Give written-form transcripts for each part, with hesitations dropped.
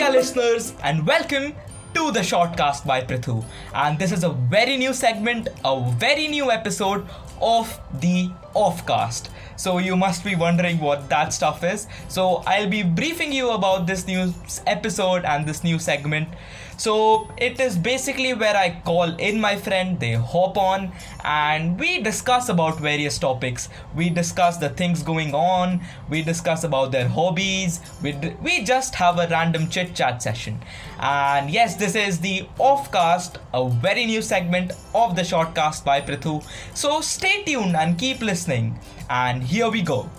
Dear listeners, and welcome to the ShortCast by Prithu. And this is a very new segment, a very new episode of the Offcast. So you must be wondering what that stuff is. So I'll be briefing you about this new episode and this new segment. So it is basically where I call in my friend, they hop on and we discuss about various topics. We discuss the things going on, we discuss about their hobbies, we just have a random chit chat session. And yes, this is the Offcast, a very new segment of the ShortCast by Prithu. So stay tuned and keep listening. And here we go.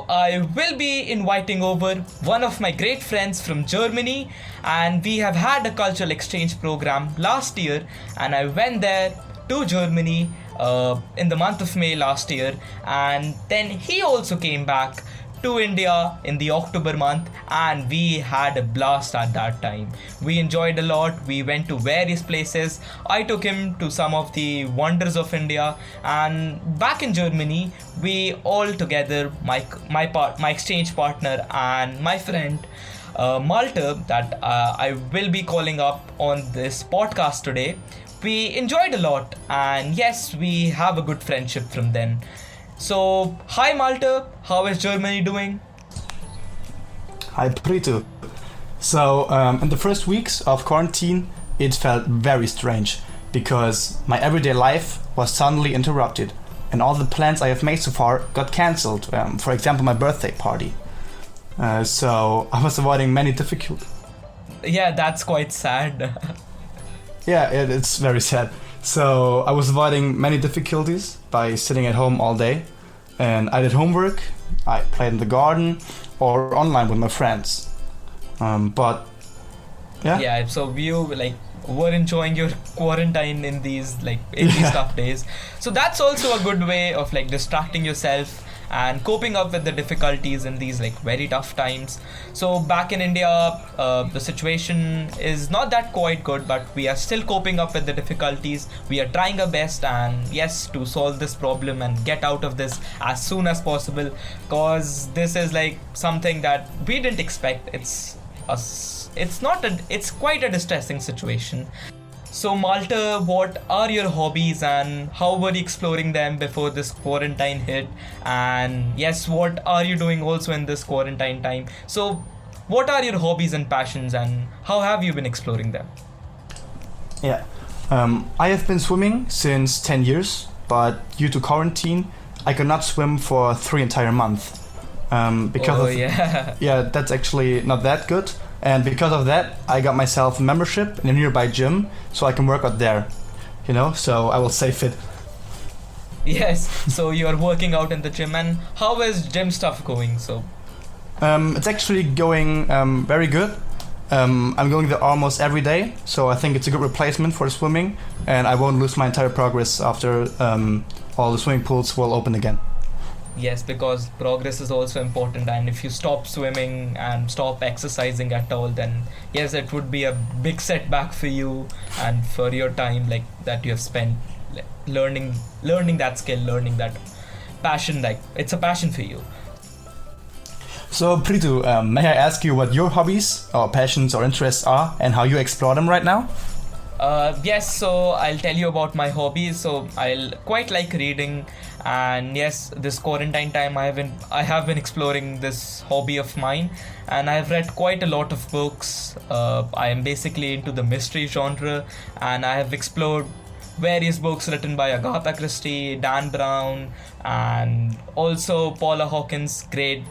I will be inviting over one of my great friends from Germany, and we have had a cultural exchange program last year, and I went there to Germany in the month of May last year, and then he also came back to India in the October month, and we had a blast at that time. We enjoyed a lot. We went to various places. I took him to some of the wonders of India, and back in Germany, we all together, my exchange partner and my friend Malte, that I will be calling up on this podcast today. We enjoyed a lot, and yes, we have a good friendship from then. So, hi Malte, how is Germany doing? Hi Prithu. So, in the first weeks of quarantine, it felt very strange because my everyday life was suddenly interrupted and all the plans I have made so far got cancelled. For example, my birthday party. So, I was avoiding many difficulties. Yeah, that's quite sad. Yeah, it's very sad. So I was avoiding many difficulties by sitting at home all day, and I did homework, I played in the garden or online with my friends. But yeah, so you were enjoying your quarantine in these tough days. So that's also a good way of distracting yourself and coping up with the difficulties in these very tough times. So back in India, the situation is not that quite good, but we are still coping up with the difficulties. We are trying our best, and yes, to solve this problem and get out of this as soon as possible, because this is something that we didn't expect. It's quite a distressing situation. So Malte, what are your hobbies and how were you exploring them before this quarantine hit? And yes, what are you doing also in this quarantine time? So what are your hobbies and passions and how have you been exploring them? Yeah, I have been swimming since 10 years, but due to quarantine, I could not swim for 3 entire months. Yeah, that's actually not that good. And because of that, I got myself a membership in a nearby gym, so I can work out there, so I will stay fit. Yes, so you're working out in the gym, and how is gym stuff going? So, it's actually going very good. I'm going there almost every day, so I think it's a good replacement for swimming, and I won't lose my entire progress after all the swimming pools will open again. Yes, because progress is also important, and if you stop swimming and stop exercising at all, then yes, it would be a big setback for you and for your time that you have spent learning that skill, learning that passion. It's a passion for you. So Prithu, may I ask you what your hobbies or passions or interests are and how you explore them right now? Yes, so I'll tell you about my hobbies. So I'll quite like reading, and yes, this quarantine time I have been exploring this hobby of mine, and I've read quite a lot of books. I am basically into the mystery genre, and I have explored various books written by Agatha Christie, Dan Brown, and also Paula Hawkins' great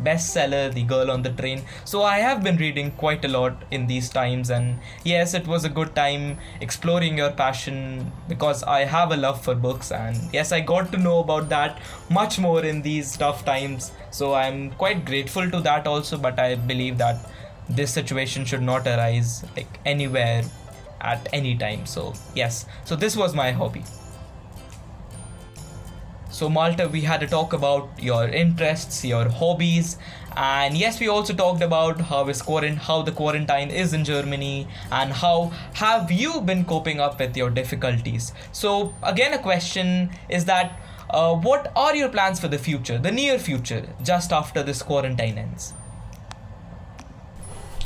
bestseller, The Girl on the Train. So I have been reading quite a lot in these times, and yes, it was a good time exploring your passion because I have a love for books, and yes, I got to know about that much more in these tough times. So I'm quite grateful to that also, but I believe that this situation should not arise anywhere at any time. So yes, so this was my hobby. So Malte, we had a talk about your interests, your hobbies, and yes, we also talked about how the quarantine is in Germany and how have you been coping up with your difficulties. So again, a question is that what are your plans for the future, the near future, just after this quarantine ends?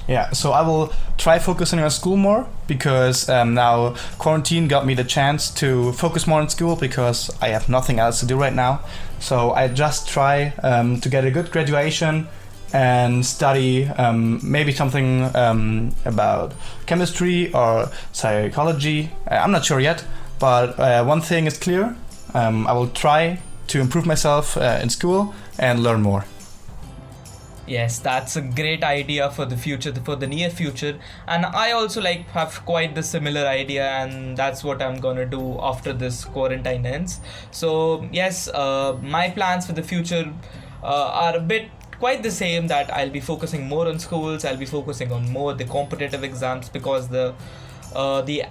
Yeah, so I will try focusing on school more because now quarantine got me the chance to focus more on school because I have nothing else to do right now. So I just try to get a good graduation and study maybe something about chemistry or psychology. I'm not sure yet, but one thing is clear. I will try to improve myself in school and learn more. Yes, that's a great idea for the future, for the near future. And I also have quite the similar idea, and that's what I'm gonna do after this quarantine ends. So yes, my plans for the future are a bit quite the same, that I'll be focusing more on schools, I'll be focusing on more the competitive exams, because the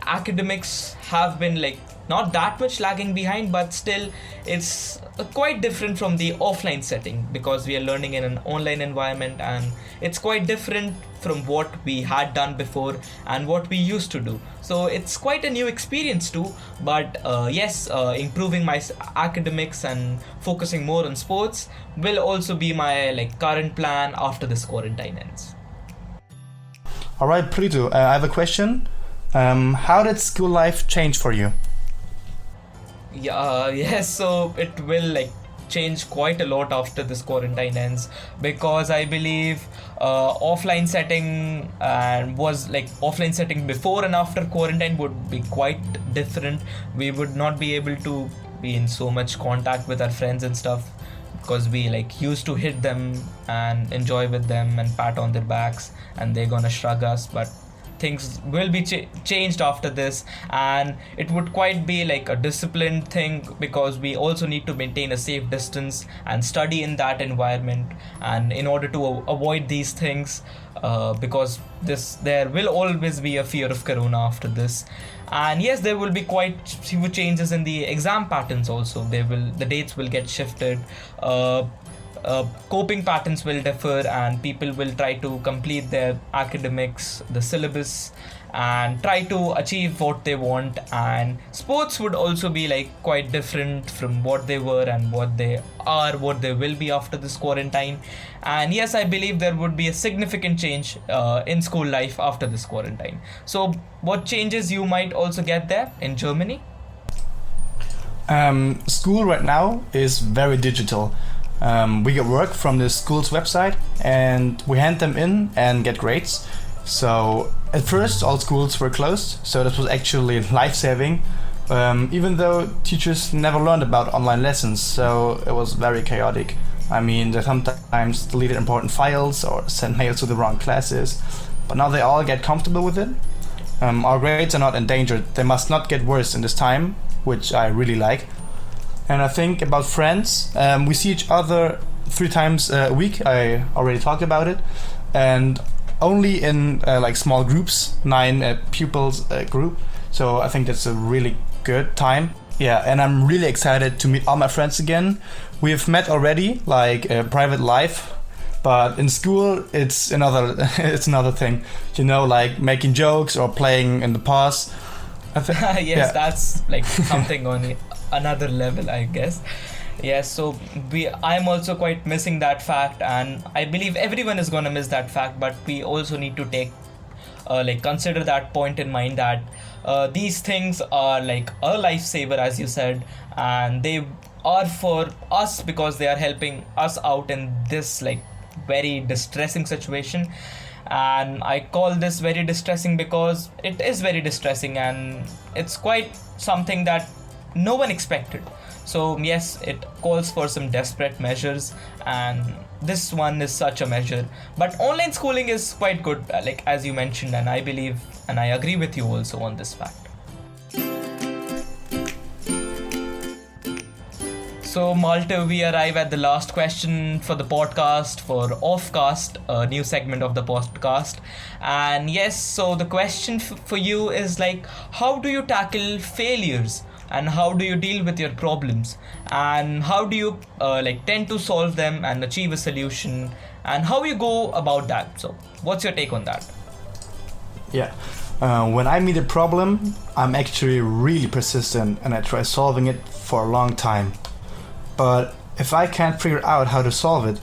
academics have been not that much lagging behind, but still it's quite different from the offline setting, because we are learning in an online environment, and it's quite different from what we had done before and what we used to do. So it's quite a new experience too, but yes, improving my academics and focusing more on sports will also be my current plan after this quarantine ends. Alright, Prithu, I have a question. How did school life change for you? Yes, so it will change quite a lot after this quarantine ends, because I believe offline setting was offline setting before and after quarantine would be quite different. We would not be able to be in so much contact with our friends and stuff, because we used to hit them and enjoy with them and pat on their backs, and they're gonna shrug us. But things will be changed after this, and it would quite be a disciplined thing, because we also need to maintain a safe distance and study in that environment, and in order to avoid these things, because there will always be a fear of corona after this. And yes, there will be quite few changes in the exam patterns also. The dates will get shifted, coping patterns will differ, and people will try to complete their academics, the syllabus, and try to achieve what they want. And sports would also be quite different from what they were and what they are, what they will be after this quarantine. And yes, I believe there would be a significant change in school life after this quarantine. So what changes you might also get there in Germany? School right now is very digital. We get work from the school's website and we hand them in and get grades. So at first all schools were closed, so this was actually life-saving, even though teachers never learned about online lessons, so it was very chaotic. I mean, they sometimes deleted important files or sent mails to the wrong classes, but now they all get comfortable with it. Our grades are not endangered, they must not get worse in this time, which I really like. And I think about friends, we see each other 3 times a week. I already talked about it, and only in small groups, 9 pupils group. So I think that's a really good time. Yeah, and I'm really excited to meet all my friends again. We have met already, private life, but in school it's another thing. Making jokes or playing in the pause. Yes, yeah. That's something on another level, I guess. Yes, so I'm also quite missing that fact, and I believe everyone is gonna miss that fact. But we also need to take consider that point in mind, that these things are a lifesaver, as you said, and they are for us because they are helping us out in this very distressing situation. And I call this very distressing because it is very distressing, and it's quite something that no one expected. So yes, it calls for some desperate measures, and this one is such a measure. But online schooling is quite good, as you mentioned, and I believe and I agree with you also on this fact. So Malte, we arrive at the last question for the podcast, for Offcast, a new segment of the podcast. And yes, so the question for you is how do you tackle failures, and how do you deal with your problems, and how do you tend to solve them and achieve a solution, and how you go about that? So what's your take on that? Yeah, when I meet a problem, I'm actually really persistent and I try solving it for a long time. But if I can't figure out how to solve it,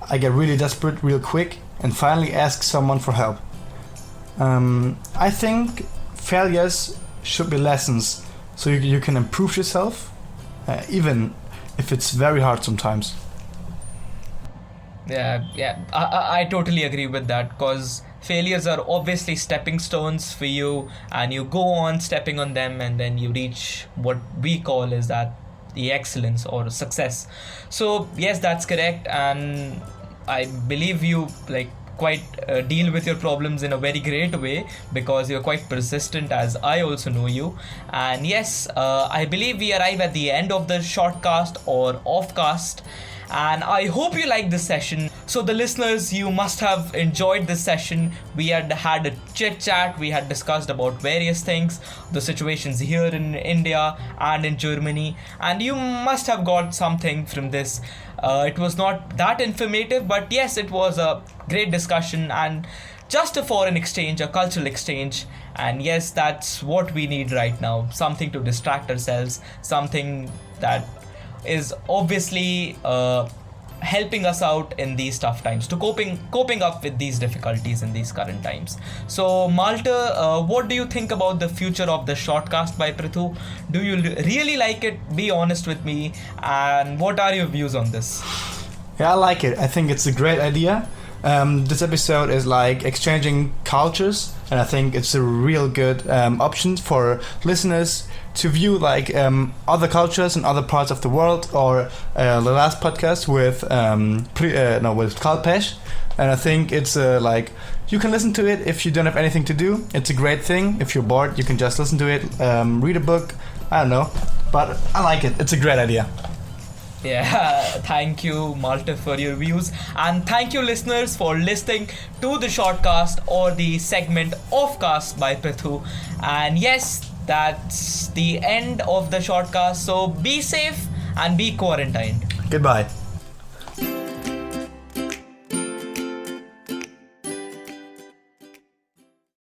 I get really desperate real quick and finally ask someone for help. I think failures should be lessons so you can improve yourself, even if it's very hard sometimes. Yeah, I totally agree with that, because failures are obviously stepping stones for you, and you go on stepping on them, and then you reach what we call is that the excellence or success. So yes, that's correct, and I believe you like quite deal with your problems in a very great way, because you're quite persistent, as I also know you. And yes, I believe we arrive at the end of the shortcast or offcast, and I hope you like this session. So the listeners, you must have enjoyed this session. We had a chit chat, we had discussed about various things, the situations here in India and in Germany, and you must have got something from this. It was not that informative, but yes, it was a great discussion and just a foreign exchange, a cultural exchange. And yes, that's what we need right now, something to distract ourselves, something that is obviously helping us out in these tough times, to coping up with these difficulties in these current times. So Malte, what do you think about the future of the shortcast by Prithu? Do you really like it? Be honest with me, and what are your views on this? Yeah, I like it. I think it's a great idea. This episode is like exchanging cultures, and I think it's a real good option for listeners to view like other cultures in other parts of the world, or the last podcast with with Kalpesh. And I think it's like you can listen to it if you don't have anything to do. It's a great thing. If you're bored, you can just listen to it, read a book. I don't know, but I like it. It's a great idea. Yeah, thank you, Malte, for your views, and thank you, listeners, for listening to the shortcast or the segment Offcast by Prithu. And yes, that's the end of the shortcast. So be safe and be quarantined. Goodbye.